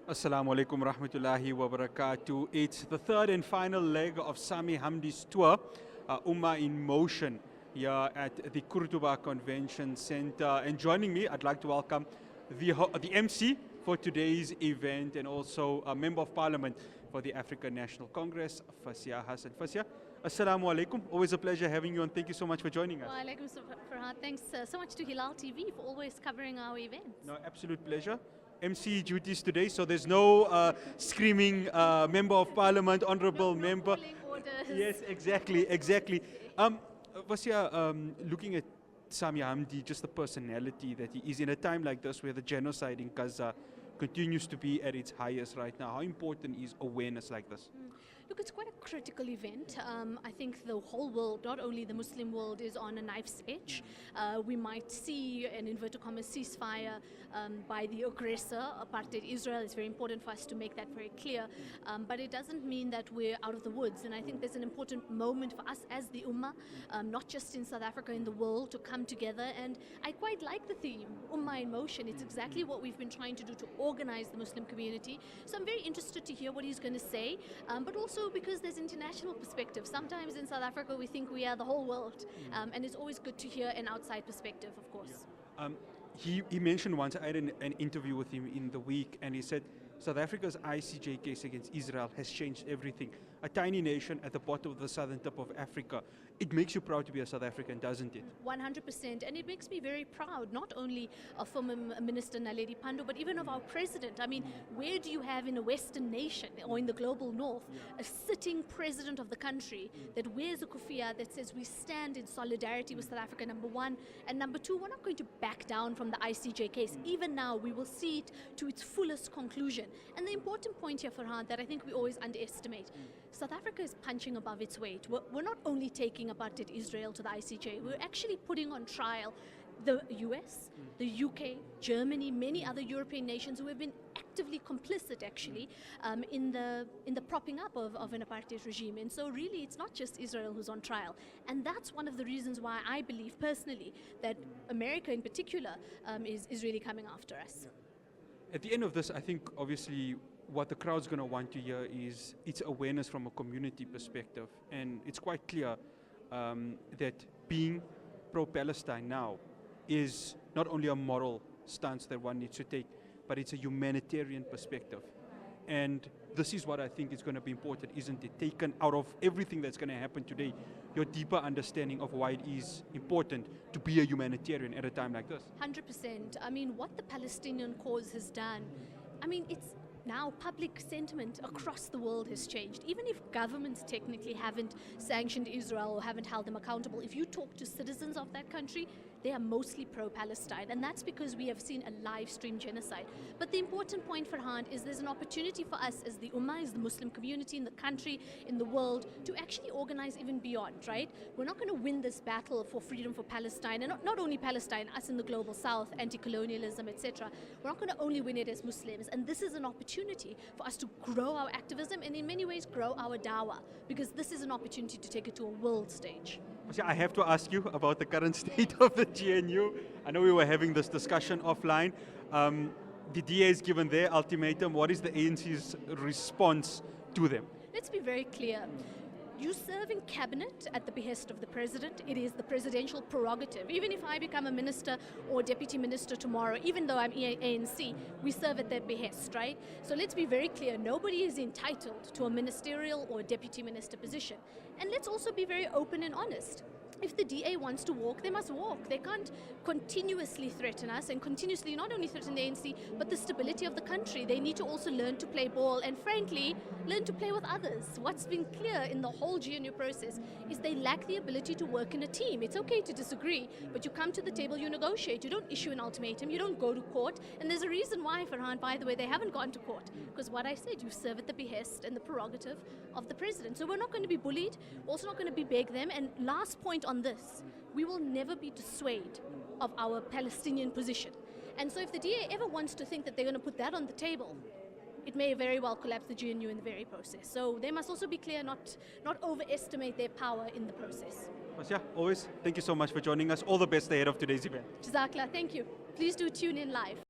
Assalamu alaikum rahmatullahi wa barakatuh. It's the third and final leg of Sami Hamdi's tour, Ummah in Motion, here at the Kurtuba Convention Center. And joining me, I'd like to welcome the MC for today's event and also a Member of Parliament for the African National Congress, Fasiha Hassan. Fasiha, assalamu alaikum. Always a pleasure having you, and thank you so much for joining us. Wa alaikum salam. Thanks so much to Hilaal TV for always covering our events. No, absolute pleasure. MC duties today, so there's no screaming member of parliament, honorable No member. calling orders. Yes, exactly. Vasia, looking at Sami Hamdi, just the personality that he is in a time like this where the genocide in Gaza continues to be at its highest right now, how important is awareness like this? Look, it's quite a critical event. I think the whole world, not only the Muslim world, is on a knife's edge. We might see an inverted commas ceasefire by the aggressor, apartheid Israel. It's very important for us to make that very clear. But it doesn't mean that we're out of the woods. And I think there's an important moment for us as the Ummah, not just in South Africa, in the world, to come together. And I quite like the theme, Ummah in Motion. It's exactly what we've been trying to do to organize the Muslim community. So I'm very interested to hear what he's going to say, but also because there's international perspective. Sometimes in South Africa we think we are the whole world, and it's always good to hear an outside perspective, of course. Yeah. He mentioned once, I had an interview with him in the week, and he said South Africa's ICJ case against Israel has changed everything. A tiny nation at the bottom of the southern tip of Africa. It makes you proud to be a South African, doesn't it? 100%, and it makes me very proud, not only of former Minister Naledi Pandor, but even of our president. I mean, where do you have in a Western nation or in the global north a sitting president of the country that wears a kufiya that says we stand in solidarity with South Africa, number one, and number two, we're not going to back down from the ICJ case. Even now, we will see it to its fullest conclusion. And the important point here, Farhan, that I think we always underestimate, South Africa is punching above its weight. We're not only taking apartheid Israel to the ICJ, we're actually putting on trial the US, the UK, Germany, many other European nations who have been actively complicit, actually, in the propping up of an apartheid regime. And so really, it's not just Israel who's on trial. And that's one of the reasons why I believe personally that America in particular is really coming after us. At the end of this, I think obviously what the crowd's going to want to hear is its awareness from a community perspective. And it's quite clear that being pro-Palestine now is not only a moral stance that one needs to take, but it's a humanitarian perspective. And this is what I think is going to be important, isn't it? Taken out of everything that's going to happen today, your deeper understanding of why it is important to be a humanitarian at a time like this. 100%. I mean, what the Palestinian cause has done, I mean, it's now public sentiment across the world has changed. Even if governments technically haven't sanctioned Israel or haven't held them accountable, if you talk to citizens of that country, they are mostly pro-Palestine, and that's because we have seen a live stream genocide. But the important point, Farhan, is there's an opportunity for us as the Ummah, as the Muslim community in the country, in the world, to actually organize even beyond, right? We're not going to win this battle for freedom for Palestine, and not only Palestine, us in the global south, anti-colonialism, etc. We're not going to only win it as Muslims, and this is an opportunity for us to grow our activism and in many ways grow our dawah, because this is an opportunity to take it to a world stage. I have to ask you about the current state of the GNU. I know we were having this discussion offline. The DA has given their ultimatum. What is the ANC's response to them? Let's be very clear. You serve in cabinet at the behest of the president. It is the presidential prerogative. Even if I become a minister or deputy minister tomorrow, even though I'm ANC, we serve at their behest, right? So let's be very clear. Nobody is entitled to a ministerial or deputy minister position. And let's also be very open and honest. If the DA wants to walk, they must walk. They can't continuously threaten us and continuously not only threaten the ANC, but the stability of the country. They need to also learn to play ball and, frankly, learn to play with others. What's been clear in the whole GNU process is they lack the ability to work in a team. It's okay to disagree, but you come to the table, you negotiate. You don't issue an ultimatum, you don't go to court. And there's a reason why, Farhan, by the way, they haven't gone to court. Because what I said, you serve at the behest and the prerogative of the president. So we're not going to be bullied. We're also not going to be beg them. And last point on this, we will never be dissuaded of our Palestinian position. And so if the DA ever wants to think that they're going to put that on the table, it may very well collapse the GNU in the very process. So they must also be clear, not overestimate their power in the process. Fasiha, always, thank you so much for joining us. All the best ahead of today's event. Jazakallah, thank you. Please do tune in live.